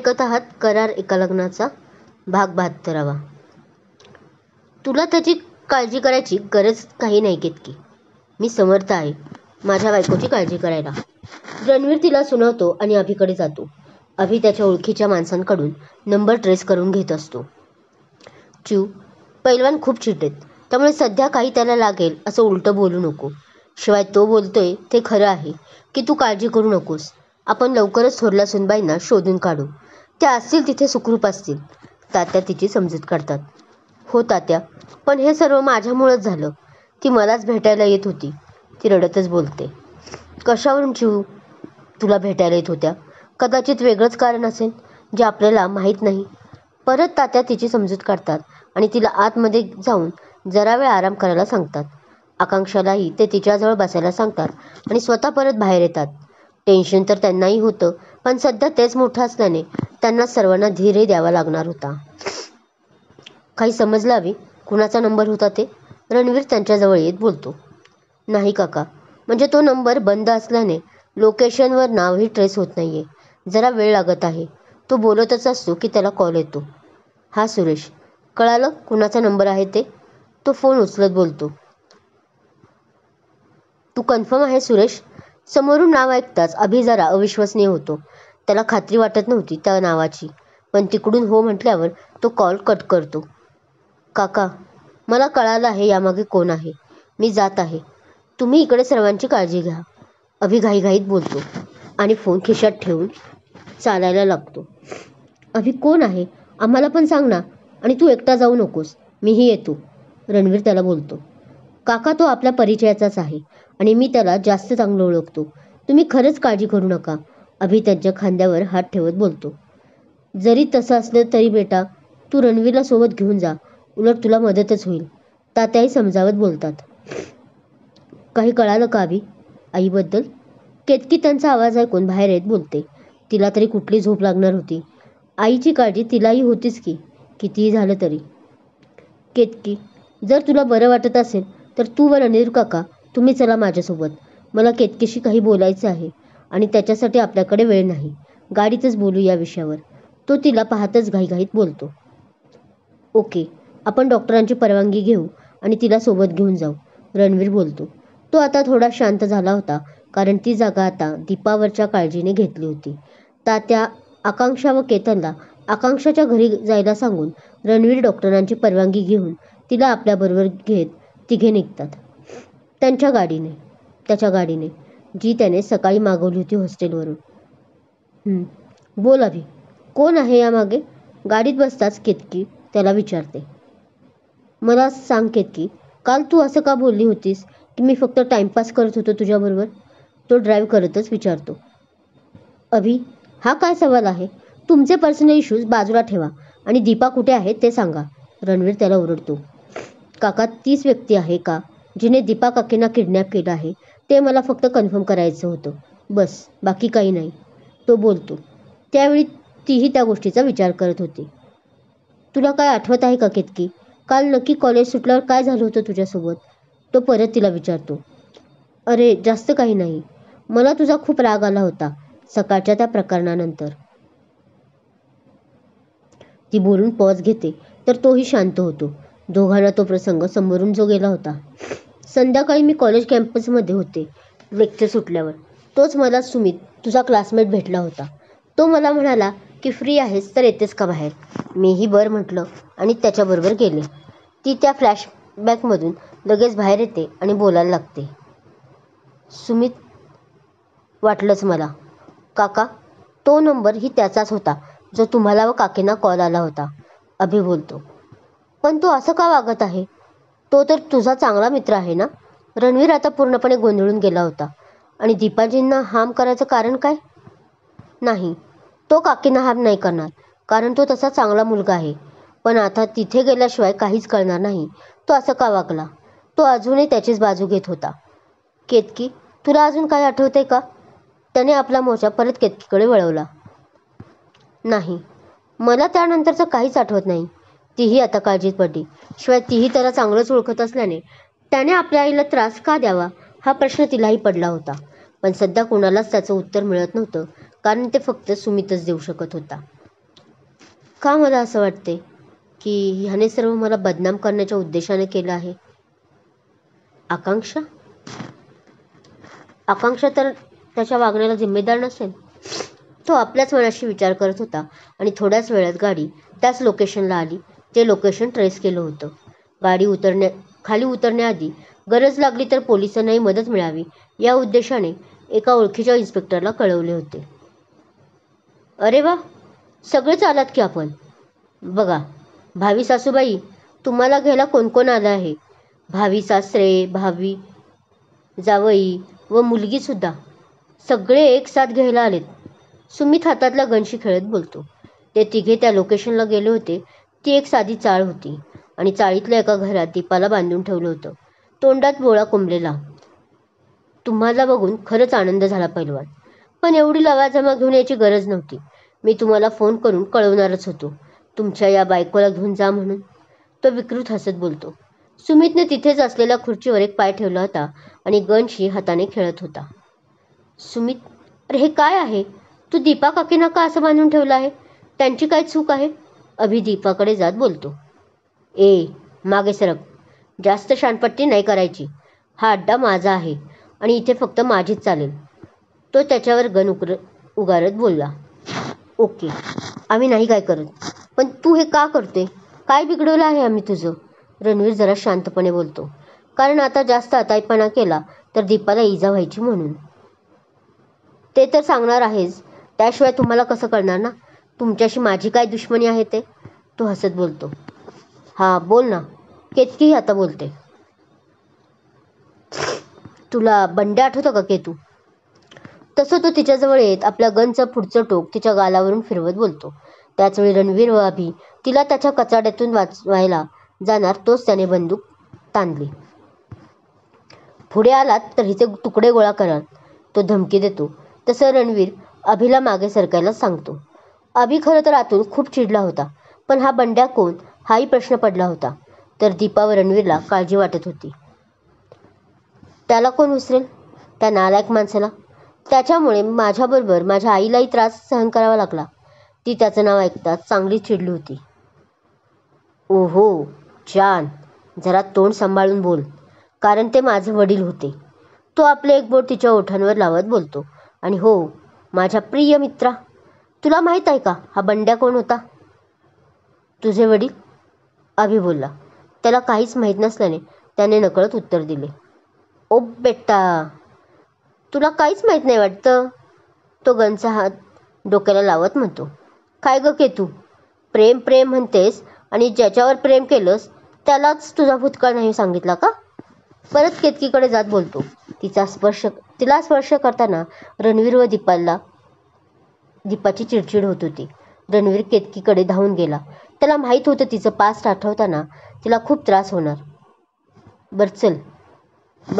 ऐकत आहात करार एका लग्नाचा भाग 72. तुला त्याची काळजी करायची गरज काही नाही केतकी. मी समर्थ आहे माझ्या बायकोची काळजी करायला. रणवीर तिला सुनावतो आणि अभिकडे जातो. अभि त्याच्या ओळखीच्या माणसांकडून नंबर ट्रेस करून घेत असतो. चिव, पैलवान खूप चिडलेत, त्यामुळे सध्या काही त्याला लागेल असं उलटं बोलू नको. शिवाय तो बोलतोय ते खरं आहे की तू काळजी करू नकोस. आपण लवकरच थोरल्या सुनबाईंना शोधून काढू. त्या असतील तिथे सुखरूप असतील. तात्या तिची समजूत काढतात. हो तात्या, पण हे सर्व माझ्यामुळंच झालं. ती मलाच भेटायला येत होती. ती रडतच बोलते. कशावरून चिव तुला भेटायला येत होत्या? कदाचित वेगळंच कारण असेल जे आपल्याला माहीत नाही. परत तात्या तिची समजूत काढतात आणि तिला आतमध्ये जाऊन जरा वेळ आराम करायला सांगतात. आकांक्षालाही ते तिच्याजवळ बसायला सांगतात आणि स्वतः परत बाहेर येतात. टेन्शन तर त्यांनाही होतं, पण सध्या तेच मोठं असल्याने त्यांना सर्वांना धीरही द्यावा लागणार होता. काही समजलं अभि? कुणाचा नंबर होता ते? रणवीर त्यांच्याजवळ येत बोलतो. नाही काका, म्हणजे तो नंबर बंद असल्याने लोकेशनवर नावही ट्रेस होत नाहीये. जरा वेळ लागत आहे. तो बोलतच असतो की त्याला कॉल येतो. हा सुरेश, कळालं कुणाचा नंबर आहे ते? तो फोन उचलत बोलतो. तू कन्फर्म आहे सुरेश? समोरून नाव ऐकताच अभि जरा अविश्वसनीय होतो. त्याला खात्री वाटत नव्हती त्या नावाची, पण तिकडून हो म्हटल्यावर तो कॉल कट करतो. काका, मला कळालं आहे यामागे कोण आहे. मी जात आहे. तुम्ही इकडे सर्वांची काळजी घ्या. अभि घाईघाईत बोलतो आणि फोन खिशात ठेवून चालायला लागतो. अभि कोण आहे? आम्हाला पण सांग ना. आणि तू एकटा जाऊ नकोस, मीही येतो. रणवीर त्याला बोलतो. काका, तो आपल्या परिचयाचाच आहे आणि मी त्याला जास्त चांगलं ओळखतो. तुम्ही खरंच काळजी करू नका. अभि त्यांच्या खांद्यावर हात ठेवत बोलतो. जरी तसं असलं तरी बेटा, तू रणवीरला सोबत घेऊन जा. उलट तुला मदतच होईल. तात्याही समजावत बोलतात. काही कळालं का अभि? आईबद्दल? केतकी त्यांचा आवाज ऐकून बाहेर येत बोलते. तिला तरी कुठली झोप लागणार होती. आईची काळजी तिलाही होतीच की, कितीही झालं तरी. केतकी, जर तुला बरं वाटत असेल तर तू व रणवीर काका तुम्ही चला माझ्यासोबत. मला केतकीशी काही बोलायचं आहे आणि त्याच्यासाठी आपल्याकडे वेळ नाही. गाडीतच बोलू या विषयावर. तो तिला पाहतच घाईघाईत बोलतो. ओके, आपण डॉक्टरांची परवानगी घेऊ आणि तिला सोबत घेऊन जाऊ. रणवीर बोलतो. तो आता थोडा शांत झाला होता, कारण ती जागा आता दीपावरच्या काळजीने घेतली होती. तात्या, आकांक्षा व केतनला आकांक्षाच्या घरी जायला सांगून रणवीर डॉक्टरांची परवानगी घेऊन तिला आपल्याबरोबर घेत तिघे निघतात. त्याच्या गाडीने, जी त्याने सकाळी मागवली होती हॉस्टेलवरून. बोल अभि, कोण आहे यामागे? गाडीत बसताच केतकी त्याला विचारते. मला सांग केतकी, काल तू असं का बोलली होतीस की मी फक्त टाइमपास करत होतो तुझ्याबरोबर? तो ड्राईव्ह करतच विचारतो. अभि, हा काय सवाल आहे? तुमचे पर्सनल इश्यूज बाजूला ठेवा आणि दीपा कुठे आहे ते सांगा. रणवीर त्याला ओरडतो. काका, तीच व्यक्ती आहे का जिने दीपा काकींना किडनॅप केलं आहे? ते मला फक्त कन्फर्म करायचं होतं, बस, बाकी काही नाही. तो बोलतो. त्यावेळी तीही त्या गोष्टीचा विचार करत होती. तुला काय आठवत आहे का केतकी? काल नक्की कॉलेज सुटल्यावर काय झालं होतं तुझ्यासोबत? तो परत तिला विचारतो. अरे जास्त काही नाही. मला तुझा खूप राग आला होता सकाळच्या त्या प्रकरणानंतर. ती बोलून पॉज घेते तर तोही शांत होतो. दोघांना तो प्रसंग समोरून जो गेला होता. संध्याकाळी मी कॉलेज कॅम्पसमध्ये होते लेक्चर सुटल्यावर. तोच मला सुमित, तुझा क्लासमेट, भेटला होता. तो मला म्हणाला की फ्री आहेस तर येतेस का बाहेर? मीही बरं म्हटलं आणि त्याच्याबरोबर गेले. ती त्या फ्लॅशबॅकमधून लगेच बाहेर येते आणि बोलायला लागते. सुमित वाटलंच मला. काका, तो नंबर ही त्याचाच होता जो तुम्हाला व काकींना कॉल आला होता. अभि बोलतो. पण तो असं का वागत आहे? तो तर तुझा चांगला मित्र आहे ना? रणवीर आता पूर्णपणे गोंधळून गेला होता. आणि दीपाजींना हार्म करायचं कारण काय? नाही, तो काकींना हार्म नाही करणार, कारण तो तसा चांगला मुलगा आहे. पण आता तिथे गेल्याशिवाय काहीच कळणार नाही तो असं का वागला. तो अजूनही त्याचीच बाजू घेत होता. केतकी, तुला अजून काही आठवतंय का? त्याने आपला मोर्चा परत केतकीकडे वळवला. नाही, मला त्यानंतरचं काहीच आठवत नाही. तीही आता काळजीत पडली. शिवाय तीही त्याला चांगलंच ओळखत असल्याने त्याने आपल्या आईला त्रास का द्यावा हा प्रश्न तिलाही पडला होता. पण सध्या कोणालाच त्याचं उत्तर मिळत नव्हतं, कारण ते फक्त सुमितच देऊ शकत होता. का मला असं वाटते की ह्याने सर्व मला बदनाम करण्याच्या उद्देशाने केलं आहे? आकांक्षा? आकांक्षा तर त्याच्या वागण्याला जिम्मेदार नसेल. तो आपल्याच मनाशी विचार करत होता आणि थोड्याच वेळात गाडी त्याच लोकेशनला आली जे लोकेशन ट्रेस केलं होतं. गाडी खाली उतरण्याआधी गरज लागली तर पोलिसांनाही मदत मिळावी या उद्देशाने एका ओळखीच्या इन्स्पेक्टरला कळवले होते. अरे वा, सगळेच आलात की आपण. बघा, भावी सासूबाई, तुम्हाला घ्यायला कोण कोण आलं आहे? भावी सासरे, भावी जावई व मुलगीसुद्धा. सगळे एक साथ घ्यायला आलेत. सुमित हातातल्या गनशी खेळत बोलतो. ते तिघे त्या लोकेशनला गेले होते. ती एक साधी चाळ होती आणि चाळीतल्या एका घरात दीपाला बांधून ठेवलं होतं, तोंडात बोळा कोंबलेला. तुम्हाला बघून खरंच आनंद झाला पैलवान, पण एवढी लवाजमा घेऊन यायची गरज नव्हती. मी तुम्हाला फोन करून कळवणारच होतो तुमच्या या बायकोला घेऊन जा म्हणून. तो विकृत हसत बोलतो. सुमितने तिथेच असलेल्या खुर्चीवर एक पाय ठेवला होता आणि गनशी हाताने खेळत होता. सुमित, अरे हे काय आहे? तू दीपा काकींना का असं बांधून ठेवलं आहे? त्यांची काय चूक आहे? अभि दीपाकडे जात बोलतो. ए, मागे सरक. जास्त शानपट्टी नाही करायची. हा अड्डा माझा आहे आणि इथे फक्त माझीच चालेल. तो त्याच्यावर गन उगारत बोलला. ओके, आम्ही नाही काय करत. पण तू हे का करतोय? काय बिघडवलं आहे आम्ही तुझं? रणवीर जरा शांतपणे बोलतो. कारण आता जास्त आताईपणा केला तर दीपाला इजा व्हायची म्हणून. ते तर सांगणार आहेस, त्याशिवाय तुम्हाला कसं कळणार ना तुमच्याशी माझी काय दुश्मनी आहे ते? तो हसत बोलतो. हा बोल ना. केतकीही आता बोलते. तुला बंड्या आठवतं का केतू? तसं तो तिच्याजवळ येत आपल्या गनचं पुढचं टोक तिच्या गालावरून फिरवत बोलतो. त्याचवेळी रणवीर व अभि तिला त्याच्या कचाड्यातून वाचवायला जाणार तोच त्याने बंदूक ताणली. पुढे आलात तर हिचे तुकडे गोळा कराल, तो धमकी देतो. तसं रणवीर अभिला मागे सरकायला सांगतो. अभि खरं तर आतून खूप चिडला होता, पण हा बंड्या कोण हाही प्रश्न पडला होता. तर दीपा व रणवीरला काळजी वाटत होती. त्याला कोण विसरेल, त्या नालायक माणसाला? त्याच्यामुळे माझ्याबरोबर माझ्या आईलाही त्रास सहन करावा लागला. ती त्याचं नाव ऐकताच चांगली चिडली होती. ओहो जान, जरा तोंड सांभाळून बोल, कारण ते माझे वडील होते. तो आपले एक बोट तिच्या ओठांवर लावत बोलतो. आणि हो माझ्या प्रिय मित्रा, तुला माहीत आहे का हा बंड्या कोण होता? तुझे वडील, अभि बोलला. त्याला काहीच माहीत नसल्याने त्याने नकळत उत्तर दिले. ओ बेटा, तुला काहीच माहीत नाही वाटतं, तो गनचा हात डोक्याला लावत म्हणतो. काय ग केतू, प्रेम प्रेम म्हणतेस आणि ज्याच्यावर प्रेम केलंस त्यालाच तुझा भूतकाळ नाही सांगितला का? परत केतकीकडे जात बोलतो. तिला स्पर्श करताना रणवीर व दीपाची चिडचिड होत होती. रणवीर केतकीकडे धावून गेला. त्याला माहीत होतं तिचं पास्ट आठवताना तिला खूप त्रास होणार. बर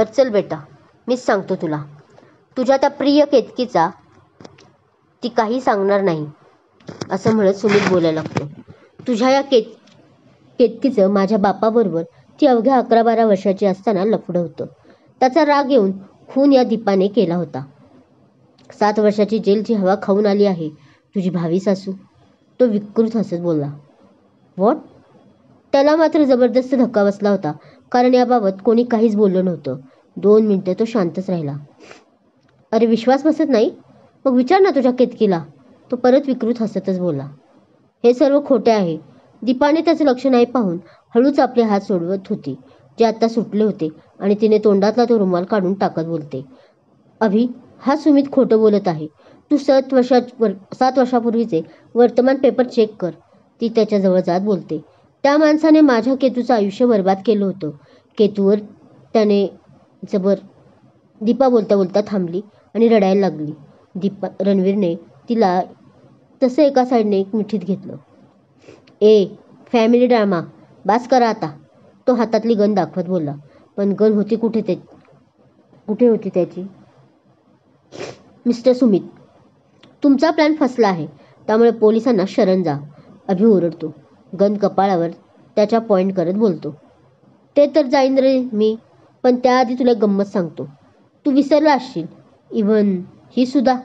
चल बेटा, मीच सांगतो तुला. तुझ्या त्या प्रिय केतकीचा ती काही सांगणार नाही, असं म्हणत सुमित बोलायला लागतो. तुझ्या या केतकीचं माझ्या बापाबरोबर ती अवघ्या 11-12 वर्षाची असताना लफडं होतं. त्याचा राग येऊन खून या दीपाने केला होता. 7 वर्षाची जेलची हवा खाऊन आली आहे तुझी भावी सासू, तो विकृत हसत बोलला. व्हॉट? त्याला मात्र जबरदस्त धक्का बसला होता, कारण याबाबत कोणी काहीच बोललं नव्हतं. 2 मिनिटं तो शांतच राहिला. अरे विश्वास बसत नाही? मग विचार ना तुझ्या केतकीला, तो परत विकृत हसतच बोलला. हे सर्व खोटे आहे. दीपाने त्याचं लक्ष नाही पाहून हळूच आपले हात सोडवत होती, जे आता सुटले होते, आणि तिने तोंडातला तो रुमाल काढून टाकत बोलते. अभि, हा सुमित खोटं बोलत आहे. तू 7 वर्षापूर्वीचे वर्तमान पेपर चेक कर, ती त्याच्याजवळ जात बोलते. त्या माणसाने माझ्या केतूचं आयुष्य बर्बाद केलं होतं. केतूवर त्याने दीपा बोलता बोलता थांबली आणि रडायला लागली. रणवीरने तिला तसं एका साईडने एक मिठीत घेतलं. ए फॅमिली ड्रामा बास करा आता, तो हातातली गन दाखवत बोलला. पण गन होती कुठे होती त्याची? मिस्टर सुमित, तुमचा प्लॅन फसला आहे, त्यामुळे पोलिसांना शरण जा, अभि ओरडतो. गन कपाळावर त्याच्या पॉइंट करत बोलतो. ते तर जाईन रे मी, पण त्याआधी तुला गंमत सांगतो. तू विसरला असशील, इव्हन ही सुद्धा,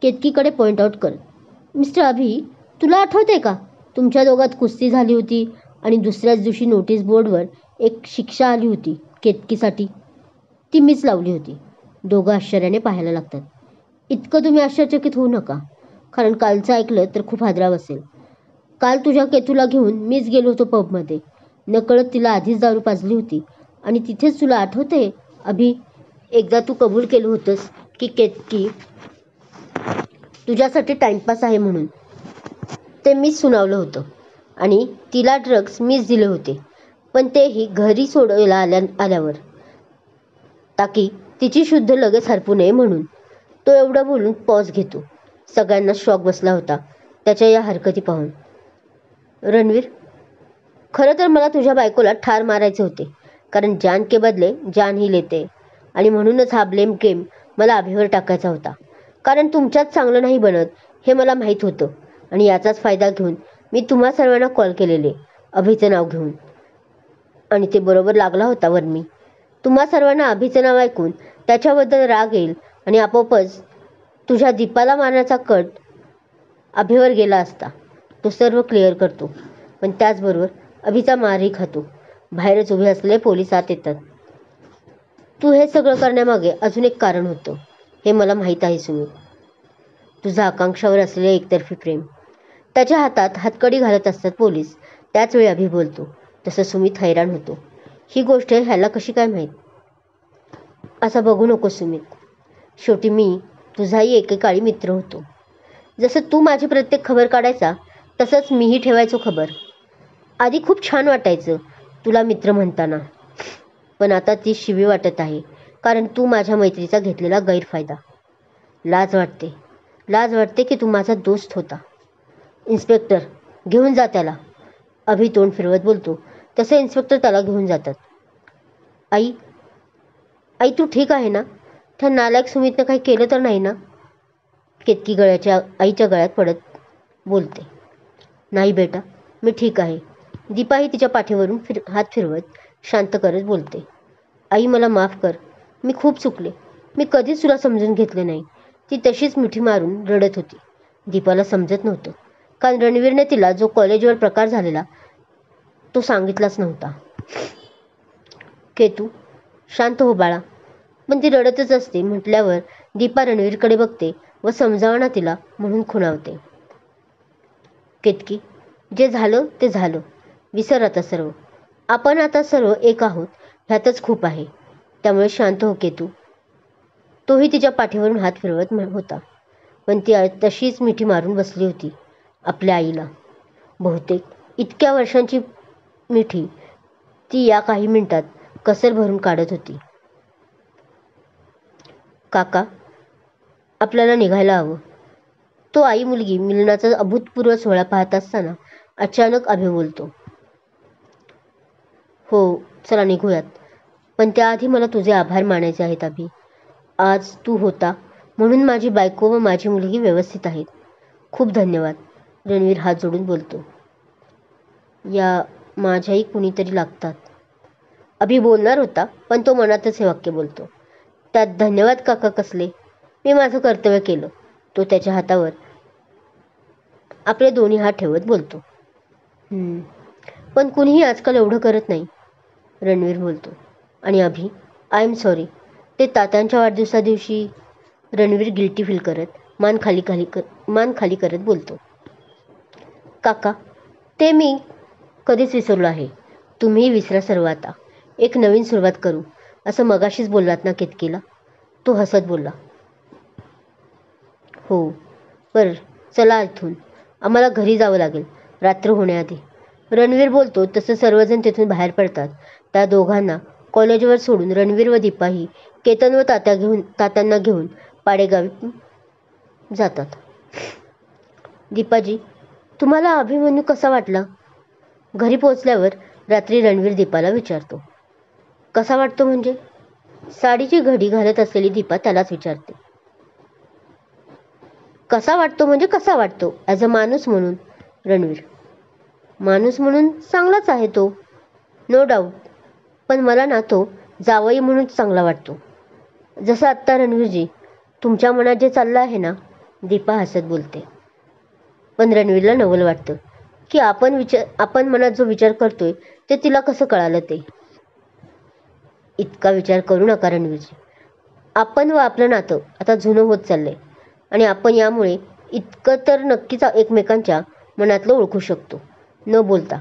केतकीकडे पॉइंट आउट करत. मिस्टर अभि, तुला आठवते का तुमच्या दोघात कुस्ती झाली होती आणि दुसऱ्याच दिवशी नोटीस बोर्डवर एक शिक्षा आली होती केतकीसाठी. ती मीच लावली होती. दोघं आश्चर्याने पाहायला लागतात. इतकं तुम्ही आश्चर्यचकित होऊ नका, कारण कालचं ऐकलं तर खूप हादरा बसेल. काल तुझ्या केतूला घेऊन मीच गेलो होतो पबमध्ये. नकळत तिला आधीच दारू पाजली होती आणि तिथेच तुला आठवते अभि, एकदा तू कबूल केलं होतंस की केतकी तुझ्यासाठी टाइमपास आहे म्हणून. ते मीच सुनावलं होतं आणि तिला ड्रग्ज मीच दिले होते, पण तेही घरी सोडायला आल्यावर, ताकी तिची शुद्ध लगेच हरपू नये म्हणून. तो एवढं बोलून पॉज घेतो. सगळ्यांना शॉक बसला होता त्याच्या या हरकती पाहून. रणवीर, खरं तर मला तुझ्या बायकोला ठार मारायचे होते, कारण जान के बदले जान ही लेते, आणि म्हणूनच हा ब्लेम गेम मला अभिवर टाकायचा होता. कारण तुमच्यात चांगलं नाही बनत हे मला माहीत होतं, आणि याचाच फायदा घेऊन मी तुम्हा सर्वांना कॉल केलेले अभिचं नाव घेऊन. आणि ते बरोबर लागला होता वर्मी. तुम्हा सर्वांना अभिचं नाव ऐकून त्याच्याबद्दल राग येईल आणि आपोआपच तुझ्या दीपाला मारण्याचा कट अभिवर गेला असता. तो सर्व क्लिअर करतो, पण त्याचबरोबर अभिचा मारही खातो. बाहेरच उभे असलेले पोलीस आत येतात. तू हे सगळं करण्यामागे अजून एक कारण होतं हे मला माहीत आहे सुमित. तुझा आकांक्षावर असलेले एकतर्फी प्रेम. त्याच्या हातात हातकडी घालत असतात पोलीस. त्याचवेळी अभि बोलतो तसं सुमित हैराण होतो. ही गोष्ट ह्याला कशी काय माहीत? असा बघू नको सुमित. शेवटी मी तुझाही एकेकाळी मित्र होतो. जसं तू माझी प्रत्येक खबर काढायचा तसंच मीही ठेवायचो खबर. आधी खूप छान वाटायचं तुला मित्र म्हणताना, पण आता ती शिवी वाटत आहे, कारण तू माझ्या मैत्रीचा घेतलेला गैरफायदा. लाज वाटते की तू माझा दोस्त होता. इन्स्पेक्टर, घेऊन जा त्याला. अभि तोंड फिरवत बोलतो तसे इन्स्पेक्टर त्याला घेऊन जातात. आई, तू ठीक आहे ना? त्या नालायक सुमितनं काही केलं तर नाही ना? केतकी आईच्या गळ्यात पडत बोलते. नाही बेटा, मी ठीक आहे. दीपाही तिच्या पाठीवरून हात फिरवत शांत करत बोलते. आई, मला माफ कर. मी खूप चुकले. मी कधीच तुला समजून घेतले नाही. ती तशीच मिठी मारून रडत होती. दीपाला समजत नव्हतं, कारण रणवीरने तिला जो कॉलेजवर प्रकार झालेला तो सांगितलाच नव्हता. केतू, शांत हो बाळा. पण ती रडतच असते म्हटल्यावर दीपा रणवीरकडे बघते व समजावणा तिला म्हणून खुणावते. केतकी, जे झालं ते झालं. विसर आता सर्व. आपण आता सर्व एक आहोत ह्यातच खूप आहे. त्यामुळे शांत हो केतू. तोही तिच्या पाठीवरून हात फिरवत होता, पण ती तशीच मिठी मारून बसली होती आपल्या आईला. बहुतेक इतक्या वर्षांची मिठी ती या काही मिनिटात कसर भरून काढत होती. काका, आपल्याला निघायला हवं. तो आई मुलगी मिलनाचा अभूतपूर्व सोहळा पाहत असताना अचानक अभि बोलतो. हो, चला निघूयात. पण त्याआधी मला तुझे आभार मानायचे आहेत अभि. आज तू होता म्हणून माझी बायको व माझी मुलगी व्यवस्थित आहेत. खूप धन्यवाद. रणवीर हात जोडून बोलतो. या माझ्याही कुणीतरी लागतात. अभि बोलणार होता, पण तो मनातच हे वाक्य बोलतो. त्यात धन्यवाद काका कसले? मी माझं कर्तव्य केलं. तो त्याच्या हातावर आपले दोन्ही हात ठेवत बोलतो. पण कुणीही आजकाल एवढं करत नाही, रणवीर बोलतो. आणि अभि, आय एम सॉरी. ते तात्यांच्या वाढदिवसादिवशी, रणवीर गिल्टी फील करत मान खाली करत बोलतो. काका, ते मी कधीच विसरलो आहे. तुम्हीही विसरा सर्व आता. एक नवीन सुरुवात करू असं मगाशीच बोललात ना केतकीला? तो हसत बोलला. हो, बरं चला इथून. आम्हाला घरी जावं लागेल रात्र होण्याआधी. रणवीर बोलतो तसं सर्वजण तिथून बाहेर पडतात. त्या दोघांना कॉलेजवर सोडून रणवीर व दीपाही केतन व तात्यांना घेऊन पाडेगावी जातात. दीपाजी, तुम्हाला अभिमन्यू कसा वाटला? घरी पोचल्यावर रात्री रणवीर दीपाला विचारतो. कसा वाटतो म्हणजे? साडीची घडी घालत असलेली दीपा त्यालाच विचारते. कसा वाटतो म्हणजे कसा वाटतो? ॲज अ माणूस म्हणून. रणवीर, माणूस म्हणून चांगलाच आहे तो, नो डाऊट. पण मला ना तो जावई म्हणून चांगला वाटतो. जसं आत्ता रणवीरजी तुमच्या मनात जे चाललं आहे ना, दीपा हसत बोलते. पण रणवीरला नवल वाटतं की आपण मनात जो विचार करतोय ते तिला कसं कळालं ते. इतका विचार करू नका रणवीरजी. आपण व आपलं नातं आता जुनं होत चाललंय आणि आपण यामुळे इतकं तर नक्कीच एकमेकांच्या मनातलं ओळखू शकतो न बोलता,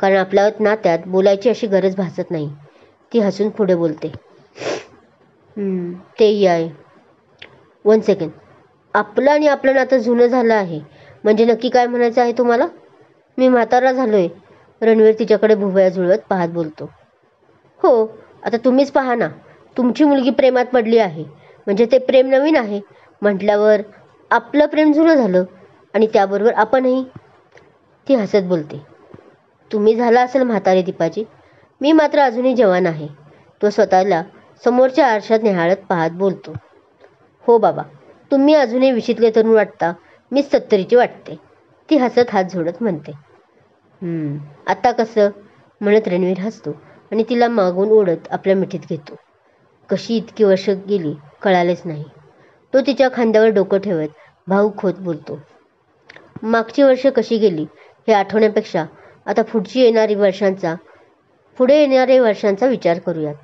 कारण आपल्या नात्यात बोलायची अशी गरज भासत नाही. ती हसून पुढे बोलते. तेही आहे. 1 सेकंड. आपलं आणि आपलं नातं जुनं झालं आहे म्हणजे नक्की काय म्हणायचं आहे तुम्हाला? मी म्हातारा झालोय. रणवीर तिच्याकडे भुवया जुळवत पाहत बोलतो. हो, आता तुम्हीच पहा ना. तुमची मुलगी प्रेमात पडली आहे म्हणजे ते प्रेम नवीन आहे म्हटल्यावर आपलं प्रेम जुनं झालं आणि त्याबरोबर आपणही. ती हसत बोलते. तुम्ही झाला असेल म्हातारे दीपाजी, मी मात्र अजूनही जवान आहे. तो स्वतःला समोरच्या आरशात निहाळत पाहत बोलतो. हो बाबा, तुम्ही अजूनही 20तले तरुण वाटता. मी 70ची वाटते. ती हसत हात जोडत म्हणते. आता कसं? म्हणत रणवीर हसतो आणि तिला मागून ओढत आपल्या मिठीत घेतो. कशी इतकी वर्ष गेली कळालेच नाही. तो तिच्या खांद्यावर डोकं ठेवत भावुक होत बोलतो. मागची वर्ष कशी गेली हे आठवण्यापेक्षा आता पुढे येणाऱ्या वर्षांचा विचार करूयात.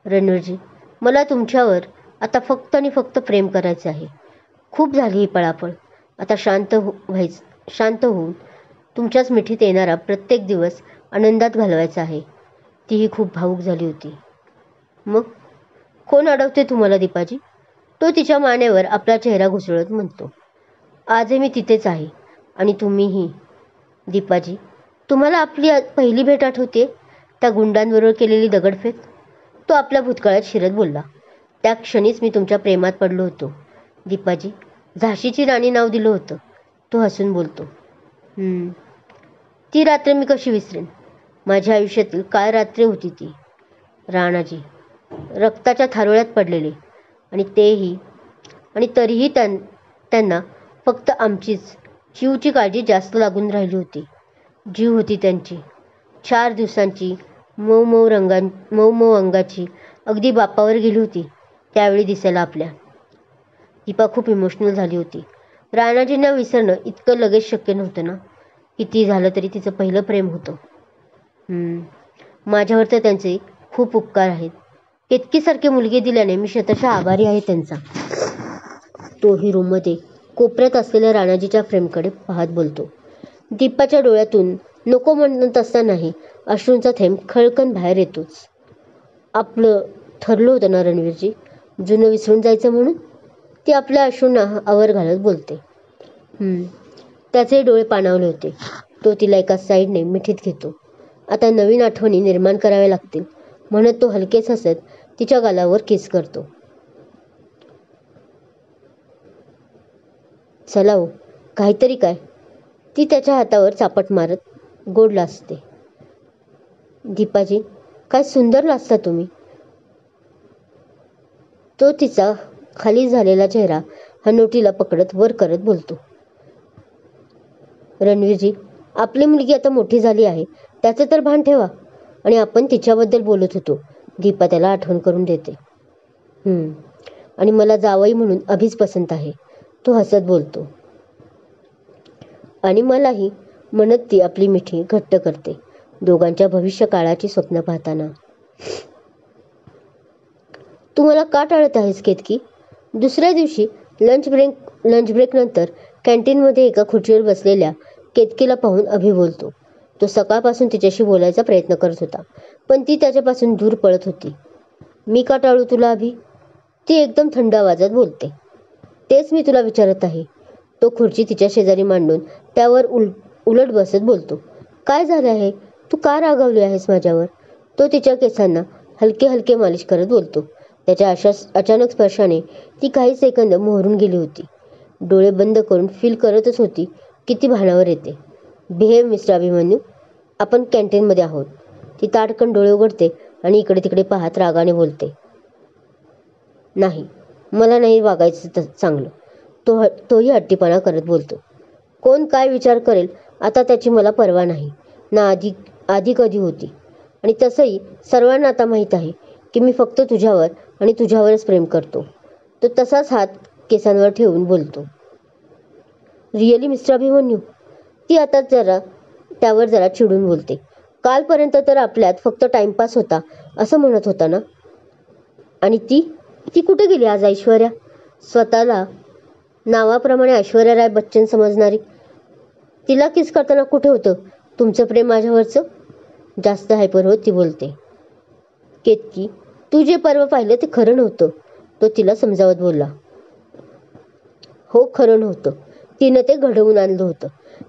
रणवीरजी, मला तुमच्यावर आता फक्त आणि फक्त प्रेम करायचे आहे. खूप झाली ही पळापळ. आता शांत होऊन तुमच्याच मिठीत येणारा प्रत्येक दिवस आनंदात घालवायचा आहे. तीही खूप भावूक झाली होती. मग कोण अडवते तुम्हाला दीपाजी? तो तिच्या मानेवर आपला चेहरा घुसळत म्हणतो. आजही मी तिथेच आहे आणि तुम्हीही. दीपाजी, तुम्हाला आपली पहिली भेट आठवते? त्या गुंडांबरोबर केलेली दगडफेक? तो आपल्या भूतकाळात शिरत बोलला. त्या क्षणीच मी तुमच्या प्रेमात पडलो होतो दीपाजी. झाशीची राणी नाव दिलं होतं. तो हसून बोलतो. ती रात्र मी कशी विसरेन? माझ्या आयुष्यातील काय रात्र होती ती. राणाजी, रक्ताच्या थारोळ्यात पडलेले आणि तरीही त्यांना फक्त आमचीच जीवची काळजी जास्त लागून राहिली होती. जीव होती त्यांची 4 दिवसांची, मऊ मऊ अंगाची, अगदी बापावर गेली होती त्यावेळी दिसायला आपल्या. दीपा खूप इमोशनल झाली होती. राणाजींना विसरणं इतकं लगेच शक्य नव्हतं ना. किती झालं तरी तिचं पहिलं प्रेम होतं. माझ्यावर तर त्यांचे खूप उपकार आहेत. केतकीसारखी मुलगी दिल्याने मी शतशः आभारी आहे त्यांचा. तोही रूममध्ये कोपऱ्यात असलेल्या राणाजीच्या फ्रेमकडे पाहत बोलतो. दीपाच्या डोळ्यातून नको म्हणत असतानाही अश्रूंचा थेंब खळकन बाहेर येतोच. आपलं ठरलं होतं ना रणवीरजी, जुनं विसरून जायचं म्हणून? ती आपल्या अश्रूंना आवर घालत बोलते. त्याचे डोळे पाणावले होते. तो तिला एका साईडने मिठीत घेतो. आता नवीन आठवणी निर्माण कराव्या लागतील म्हणत तो हलकेच हसत तिच्या गालावर किस करतो. चला हो, काहीतरी काय. ती त्याच्या हातावर चापट मारत गोड लाजते. दीपाजी, काय सुंदर लाजता तुम्ही. तो तिचा खाली झालेला चेहरा हनुवटीला पकडत वर करत बोलतो. रणवीरजी, आपली मुलगी आता मोठी झाली आहे त्याचं तर भान ठेवा. आणि आपण तिच्याबद्दल बोलत होतो. दीपा त्याला आठवण करून देते. आणि मला जावई म्हणून अभिच पसंत आहे. तो हसत बोलतो. आणि मलाही, म्हणत ती आपली मिठी घट्ट करते दोघांच्या भविष्य काळाची स्वप्न पाहताना. तू मला का टाळत आहेस केतकी? दुसऱ्या दिवशी लंच ब्रेक नंतर कॅन्टीनमध्ये एका खुर्चीवर बसलेल्या केतकीला पाहून अभि बोलतो. तो सकाळपासून तिच्याशी बोलायचा प्रयत्न करत होता पण ती त्याच्यापासून दूर पळत होती. मी का टाळू तुला अभि? ती एकदम थंड आवाजात बोलते. तेच मी तुला विचारत आहे. तो खुर्ची तिच्या शेजारी मांडून त्यावर उलट बसत बोलतो. काय झाले आहे? तू का रागावली आहेस माझ्यावर? तो तिच्या केसांना हलके हलके मालिश करत बोलतो. त्याच्या अचानक स्पर्शाने ती काही सेकंद मोहरून गेली होती. डोळे बंद करून फील करतच होती किती भानावर येते. बिहेव मिस्टर अभिमन्यू, आपण कॅन्टीनमध्ये आहोत. ती ताडकन डोळे उघडते आणि इकडे तिकडे पाहत रागाने बोलते. नाही, मला नाही वागायचं चांगलं. तोही हट्टीपणा करत बोलतो. कोण काय विचार करेल आता त्याची मला पर्वा नाही ना. आधी कधी होती. आणि तसंही सर्वांना आता माहीत आहे की मी फक्त तुझ्यावर आणि तुझ्यावरच प्रेम करतो. तो तसाच हात केसांवर ठेवून बोलतो. Really mister Abhimanyu? ती आता जरा त्यावर जरा चिडून बोलते. कालपर्यंत तर आपल्यात फक्त टाइमपास होता असं म्हणत होता ना. आणि ती ती कुठे गेली आज ऐश्वर्या? स्वतःला नावाप्रमाणे ऐश्वर्या राय बच्चन समजणारी. तिला किस करताना कुठे होतं तुमचं प्रेम माझ्यावरचं? जास्त हायपर होत ती बोलते. केतकी, तू जे पर्व पाहिलं ते खरं नव्हतं, तो तिला समजावत बोलला. हो, खरं नव्हतं. तिनं ते घडवून आणलं होतं.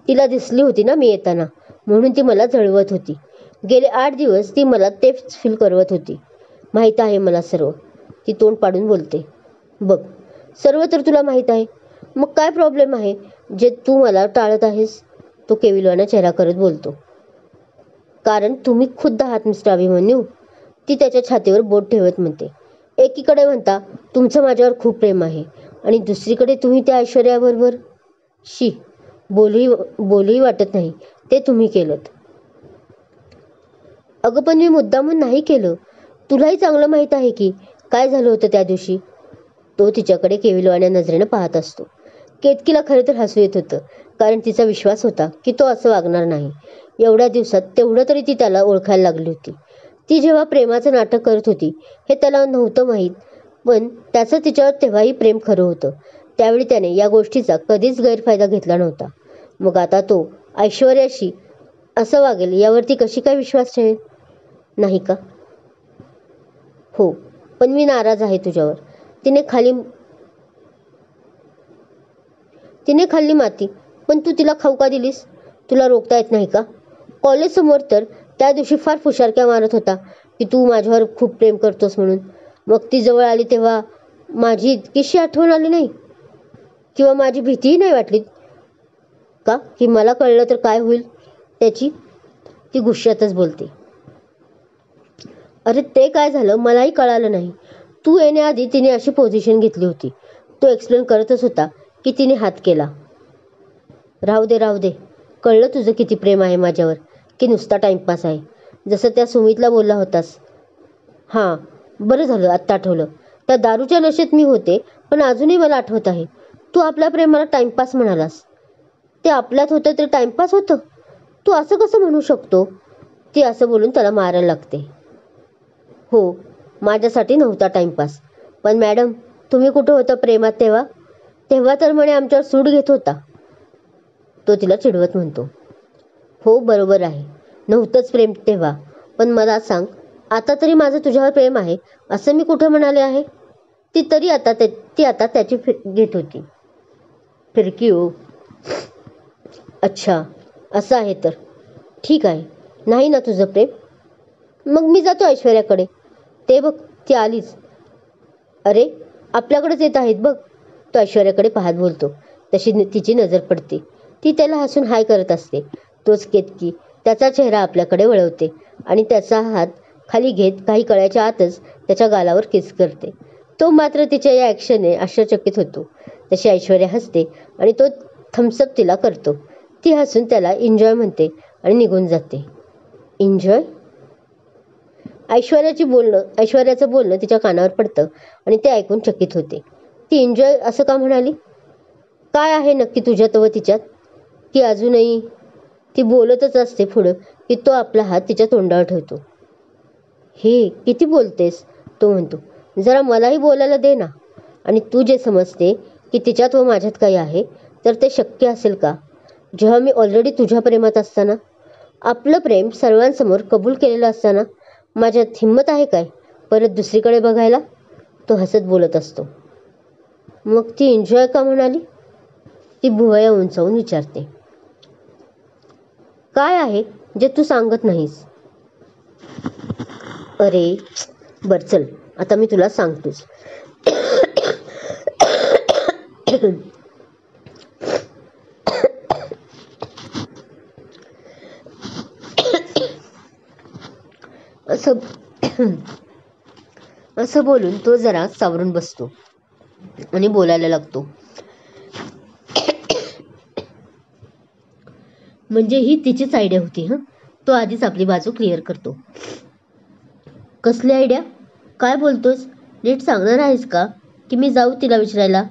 तिला दिसली होती ना मी येताना, म्हणून ती मला जळवत होती. गेले 8 दिवस ती मला तेच फील करवत होती. माहीत आहे मला सर्व, ती तोंड पाडून बोलते. बघ, सर्व तर तुला माहीत आहे, मग काय प्रॉब्लेम आहे जे तू मला टाळत आहेस? तो केविलवाना चेहरा करत बोलतो. कारण तुम्ही खुद्द आहात मिस्टर अभिमन्यू, ती त्याच्या छातीवर बोट ठेवत म्हणते. एकीकडे म्हणता तुमचं माझ्यावर खूप प्रेम आहे आणि दुसरीकडे तुम्ही त्या ऐश्वर्याबरोबर. शी, बोलूही वाटत नाही ते तुम्ही केलंत. अगं पण मी मुद्दामून नाही केलं. तुलाही चांगलं माहीत आहे की काय झालं होतं त्या दिवशी. तो तिच्याकडे केविलवाण्या नजरेनं पाहत असतो. केतकीला खरं तर हसू येत होतं, कारण तिचा विश्वास होता की तो असं वागणार नाही. एवढ्या दिवसात तेवढं तरी ती त्याला ओळखायला लागली होती. ती जेव्हा प्रेमाचं नाटक करत होती हे त्याला नव्हतं माहीत, पण त्याचं तिच्यावर तेव्हाही प्रेम खरं होतं. त्यावेळी त्याने या गोष्टीचा कधीच गैरफायदा घेतला नव्हता. मग आता तो ऐश्वर्याशी असं वागेल यावरती कशी काय विश्वास ठेवेल? नाही का? हो, पण मी नाराज आहे तुझ्यावर. तिने खाल्ली माती, पण तू तिला खाऊ का दिलीस? तुला रोखता येत नाही का? कॉलेजसमोर तर त्या दिवशी फार फुशारक्या मारत होता की तू माझ्यावर खूप प्रेम करतोस म्हणून. मग ती जवळ आली तेव्हा माझी इतकीशी आठवण आली नाही? किंवा माझी भीतीही नाही वाटली का की मला कळलं तर काय होईल त्याची? ती गुस्स्यातच बोलते. अरे ते काय झालं मलाही कळालं नाही. तू येण्याआधी तिने अशी पोझिशन घेतली होती. तो एक्सप्लेन करतच होता की तिने हात केला. राहू दे, कळलं तुझं किती प्रेम आहे माझ्यावर, की नुसता टाइमपास आहे, जसं त्या सुमितला बोलला होतास. हां, बरं झालं आत्ता आठवलं. त्या दारूच्या नशेत मी होते, पण अजूनही मला आठवत आहे. तू आपल्या प्रेमाला टाइमपास म्हणालास. ते आपल्यात होतं ते टाइमपास होतं? तू असं कसं म्हणू शकतो? ती असं बोलून त्याला मारायला लागते. हो, माझ्यासाठी नव्हता टाइमपास, पण मॅडम तुम्ही कुठं होता प्रेमात तेव्हा? तेव्हा तर म्हणे आमच्यावर सूड घेत होता, तो तिला चिडवत म्हणतो. हो, बरोबर आहे, नव्हतंच प्रेम तेव्हा, पण मला सांग, आता तरी माझं तुझ्यावर प्रेम आहे असं मी कुठं म्हणाले आहे? ती आता त्याची घेत होती. फिरकी हो. अच्छा, असं आहे तर ठीक आहे. नाही ना तुझं प्रेम? मग मी जातो ऐश्वर्याकडे. ते बघ, ती आलीच. अरे, आपल्याकडेच येत आहेत बघ, तो ऐश्वर्याकडे पाहत बोलतो. तशी तिची नजर पडते. ती त्याला हसून हाय करत असते. तोच केतकी त्याचा चेहरा आपल्याकडे वळवते आणि त्याचा हात खाली घेत काही कळायच्या आतच त्याच्या गालावर किस करते. तो मात्र तिच्या या ॲक्शनने आश्चर्यचकित होतो. तशी ऐश्वर्या हसते आणि तो थम्सअप तिला करतो. ती हसून त्याला एन्जॉय म्हणते आणि निघून जाते. एन्जॉय? ऐश्वर्याचं बोलणं तिच्या कानावर पडतं आणि ते ऐकून चकित होते. ती एन्जॉय असं का म्हणाली? काय आहे नक्की तुझ्यात व तिच्यात की अजूनही? ती बोलतच असते पुढं की तो आपला हात तिच्या तोंडावर ठेवतो. हे किती बोलतेस, तो म्हणतो. जरा मलाही बोलायला दे ना. आणि तू जे समजते की तिच्यात व माझ्यात काही आहे, तर ते शक्य असेल का जेव्हा मी ऑलरेडी तुझ्या प्रेमात असताना? आपलं प्रेम सर्वांसमोर कबूल केलेलं असताना माझ्यात हिंमत आहे काय परत दुसरीकडे बघायला? तो हसत बोलत असतो. मग ती एन्जॉय का म्हणाली? ती भुवया उंचावून विचारते. काय आहे जे तू सांगत नाहीस? अरे बर चल, आता मी तुला सांगतोच. असं बोलून तो जरा सावरून बसतो आणि बोलायला लागतो. म्हणजे ही तिचीच आयडिया होती. तो आधीच आपली बाजू क्लिअर करतो. कसली आयडिया? काय बोलतोस? नीट सांगणार आहेस का की मी जाऊ तिला विचारायला?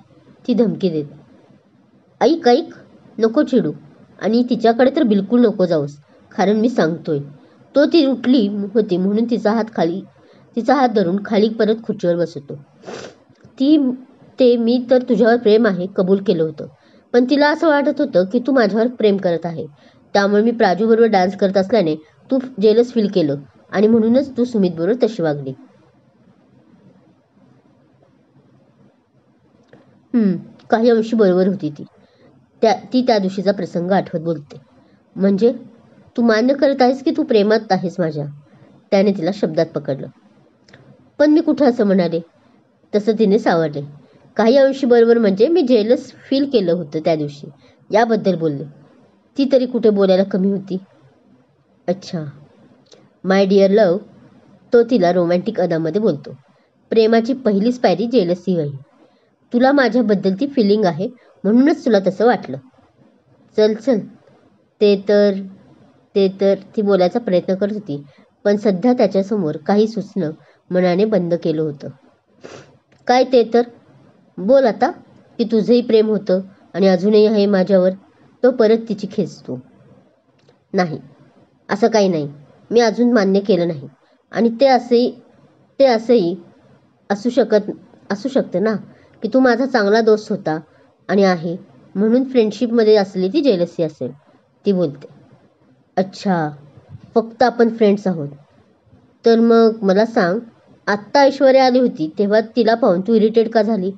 ती धमकी देत. ऐक, नको चिडू. आणि तिच्याकडे तर बिलकुल नको जाऊस, कारण मी सांगतोय. तो ती उठली होती म्हणून तिचा हात धरून खाली परत खुर्चीवर बसवतो. मी तर तुझ्यावर प्रेम आहे कबूल केलं होतं, पण तिला असं वाटत होतं की तू माझ्यावर प्रेम करत आहे. त्यामुळे मी प्राजूबरोबर डान्स करत असल्याने तू जेलस फील केलं आणि म्हणूनच तू सुमितबरोबर तशी वागली. काही अंशी बरोबर होती ती. त्या दिवशीचा प्रसंग आठवत बोलते. म्हणजे तू मान्य करत आहेस की तू प्रेमात आहेस माझ्या? त्याने तिला शब्दात पकडलं. पण मी कुठं असं म्हणाले? तसं तिने सावरले. काही अंशी बरोबर म्हणजे मी जेलस फील केलं होतं त्या दिवशी, याबद्दल बोलले. ती तरी कुठे बोलायला कमी होती. अच्छा, माय डिअर लव्ह, तो तिला रोमॅन्टिक अदामध्ये बोलतो. प्रेमाची पहिलीच पायरी जेलसी आहे. तुला माझ्याबद्दल ती फिलिंग आहे म्हणूनच तुला तसं वाटलं. चल चल, ते तर ती बोलायचा प्रयत्न करत होती, पण सध्या त्याच्यासमोर काही सुचणं मनाने बंद केलं होतं. काय ते तर? बोल आता, की तुझंही प्रेम होतं आणि अजूनही आहे माझ्यावर. तो परत तिची खेचतो. नाही, असं काही नाही. मी अजून मान्य केलं नाही. आणि ते असंही असू शकतं ना, की तू माझा चांगला दोस्त होता आणि आहे म्हणून फ्रेंडशिपमध्ये असलेली ती जेलसी असेल, ती बोलते. अच्छा, फक्त आपण फ्रेंड्स आहोत. तर मग मला सांग, आत्ता ऐश्वर्या आली होती तेव्हा तिला पाहून तू इरिटेट का झाली?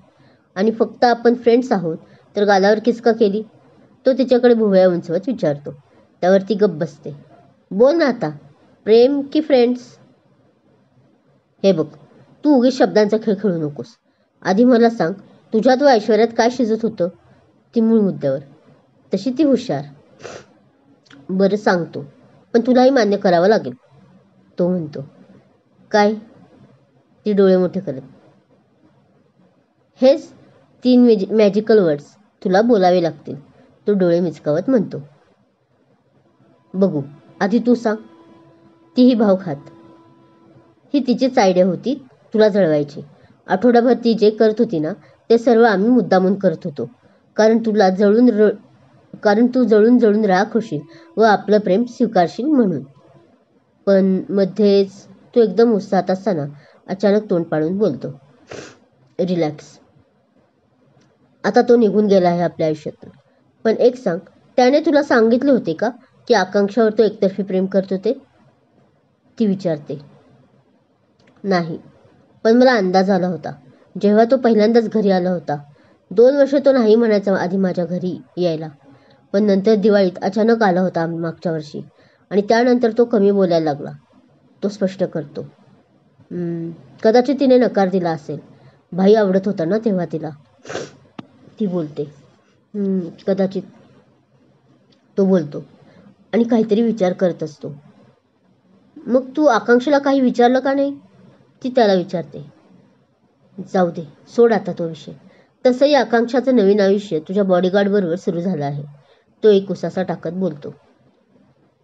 आणि फक्त आपण फ्रेंड्स आहोत तर गालावर किस का केली? तो तिच्याकडे भुवया उंचवत विचारतो. त्यावर ती गप्प बसते. बोल ना आता, प्रेम की फ्रेंड्स? हे बघ, तू उगीच शब्दांचा खेळ खेळू नकोस. आधी मला सांग, तुझ्यात व ऐश्वर्यात काय शिजत होतं? ती मूळ मुद्द्यावर. तशी ती हुशार. बरं सांगतो, पण तुलाही मान्य करावं लागेल, तो म्हणतो. काय? ती डोळे मोठे करत. हेच 3 मॅजिकल वर्ड्स तुला बोलावे लागतील, तो डोळे मिचकावत म्हणतो. बघू, आधी तू सांग. तीही भाव खात. ही तिचीच आयडिया होती तुला जळवायची. आठवडाभर ती जे करत होती ना, ते सर्व आम्ही मुद्दामून करत होतो, कारण तू जळून जळून राख होशील व आपलं प्रेम स्वीकारशील म्हणून. पण मध्येच तू एकदम उत्साहात असताना अचानक तोंड पाडून बोलतो. रिलॅक्स. आता तो निघून गेला आहे आपल्या आयुष्यातून. पण एक सांग, त्याने तुला सांगितले होते का की आकांक्षावर तो एकतर्फी प्रेम करत होते? ती विचारते. नाही, पण मला अंदाज आला होता जेव्हा तो पहिल्यांदाच घरी आला होता. 2 वर्ष तो नाही म्हणायचा आधी माझ्या घरी यायला, पण नंतर दिवाळीत अचानक आला होता मागच्या वर्षी, आणि त्यानंतर तो कमी बोलायला लागला, तो स्पष्ट करतो. कदाचित तिने नकार दिला असेल. भाई आवडत होता ना तेव्हा तिला, ती बोलते. कदाचित, तो बोलतो आणि काहीतरी विचार करत असतो. मग तू आकांक्षेला काही विचारलं का नाही? ती त्याला विचारते. जाऊ दे, सोड आता तो विषय. तसंही आकांक्षाचं नवीन आयुष्य तुझ्या बॉडीगार्ड बरोबर सुरू झालं आहे, तो एक उसासा टाकत बोलतो.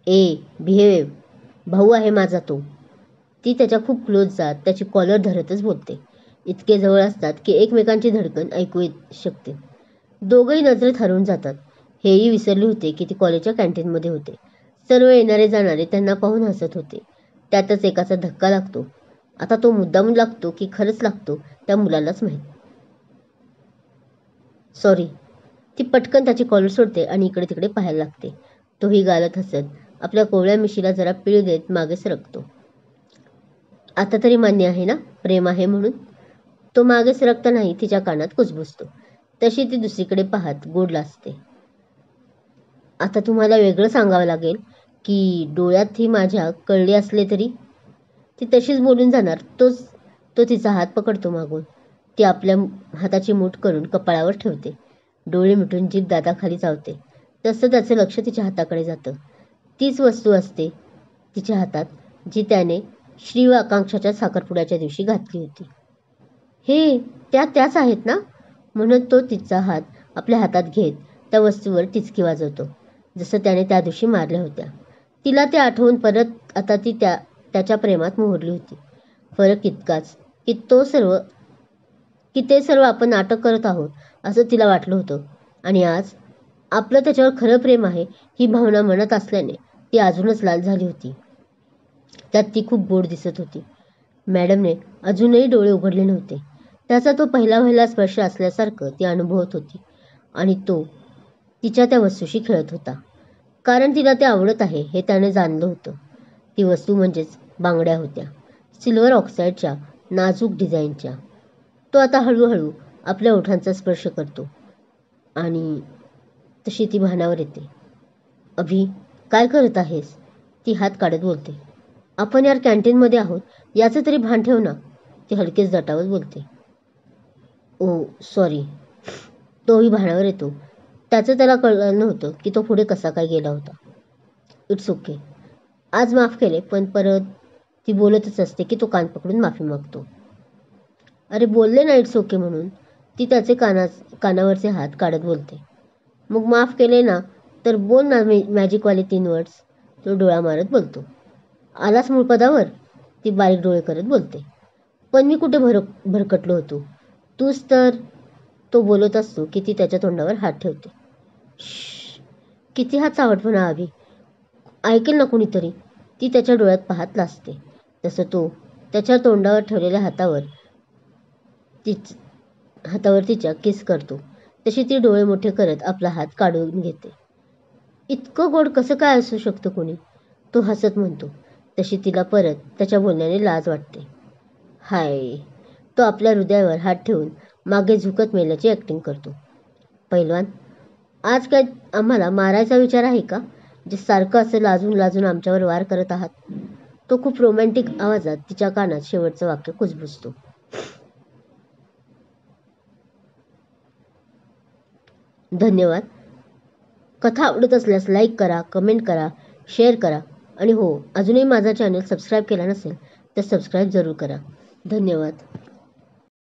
बिहेव, भाऊ आहे माझा तो. ती त्याच्या खूप क्लोज जात त्याची कॉलर धरतच बोलते. इतके जवळ असतात की एकमेकांची धडकन ऐकू येत शकते. दोघंही नजरेत हरवून जातात. हेही विसरले होते की ते कॉलेजच्या कॅन्टीनमध्ये होते. सर्व येणारे जाणारे त्यांना पाहून हसत होते. त्यातच एकाचा धक्का लागतो. आता तो मुद्दामून लागतो की खरंच लागतो त्या मुलालाच माहीत. सॉरी. ती पटकन त्याची कॉलर सोडते आणि इकडे तिकडे पाहायला लागते. तोही गालत हसत आपल्या कोवळ्या मिशीला जरा पिळू देत मागे सरकतो. आता तरी मान्य आहे ना प्रेम आहे म्हणून? तो मागे सरकतानाही तिच्या कानात कुजबुजतो. तशी ती दुसरीकडे पाहत गोड लाजते. आता तुम्हाला वेगळं सांगावं लागेल की डोळ्यात ही माझ्या कळले असले तरी? ती तशीच बोलून जाणार. तो तिचा हात पकडतो मागून. ती आपल्या हाताची मूठ करून कपाळावर ठेवते. डोळे मिटून जीभ दाताखाली चावते. तसं त्याचं लक्ष तिच्या हाताकडे जातं. तीच वस्तू असते तिच्या हातात जी त्याने श्री व आकांक्षाच्या साखरपुड्याच्या दिवशी घातली होती. हे त्याच आहेत ना? म्हणून तो तिचा हात आपल्या हातात घेत त्या वस्तूवर टिचकी वाजवतो, जसं त्याने त्या दिवशी मारल्या होत्या. तिला ते आठवून परत आता ती त्याच्या प्रेमात मोहरली होती. फरक इतकाच की ते सर्व आपण नाटक करत आहोत असं तिला वाटलं होतं. आणि आज आपलं त्याच्यावर खरं प्रेम आहे ही भावना मनात असल्याने ती अजूनच लाल झाली होती. त्यात ती खूप गोड दिसत होती. मॅडमने अजूनही डोळे उघडले नव्हते. त्याचा तो पहिला स्पर्श असल्यासारखं ती अनुभवत होती आणि तो तिच्या त्या वस्तूशी खेळत होता. कारण तिला ते आवडत आहे हे त्याने जाणलं होतं. ती वस्तू म्हणजेच बांगड्या होत्या. सिल्वर ऑक्साईडच्या नाजूक डिझाईनच्या. तो आता हळूहळू आपल्या ओठांचा स्पर्श करतो आणि तशी ती भानावर येते. अभि, काय करत आहेस? ती हात काढत बोलते. आपण यार कॅन्टीनमध्ये आहोत याचं तरी भान ठेव ना. ती हलकेच दटावत बोलते. ओ सॉरी. तोही भानावर येतो. त्याचं त्याला कळलं नव्हतं की तो पुढे कसा काय गेला होता. It's okay. आज माफ केले, पण परत ती बोलतच असते की तो कान पकडून माफी मागतो. अरे बोलले ना इट्स ओके म्हणून. ती त्याचे कानावरचे हात काढत बोलते. मग माफ केले ना तर बोल ना मॅजिकवाले 3 वर्ड्स. तो डोळा मारत बोलतो. आलास मूळ पदावर. ती बारीक डोळे करत बोलते. पण मी कुठे भरकटलो होतो. तूच तर. तो बोलत असतो की ती त्याच्या तोंडावर हात ठेवते. किती हा चावटपणा अभि. ऐकेल ना कुणीतरी. ती त्याच्या डोळ्यात पाहत लाजते. तसं तो त्याच्या तोंडावर ठेवलेल्या हातावर तिच्या किस करतो. तशी ती डोळे मोठे करत आपला हात काढून घेते. इतकं गोड कसं काय असू शकतं कोणी. तो हसत म्हणतो. तशी तिला परत त्याच्या बोलण्याने लाज वाटते. हाय. तो आपल्या हृदयावर हात ठेवून मागे झुकत मेल्याची ॲक्टिंग करतो. पैलवान, आज काय आम्हाला मारायचा विचार आहे का? जे सारखं असं लाजून लाजून आमच्यावर वार करत आहात. तो खूप रोमॅन्टिक आवाजात तिच्या कानात शेवटचं वाक्य कुजबुजतो. धन्यवाद. कथा आवडत असल्यास लाईक करा, कमेंट करा, शेअर करा आणि हो, अजूनही माझा चॅनल सबस्क्राईब केला नसेल तर सबस्क्राईब जरूर करा. धन्यवाद.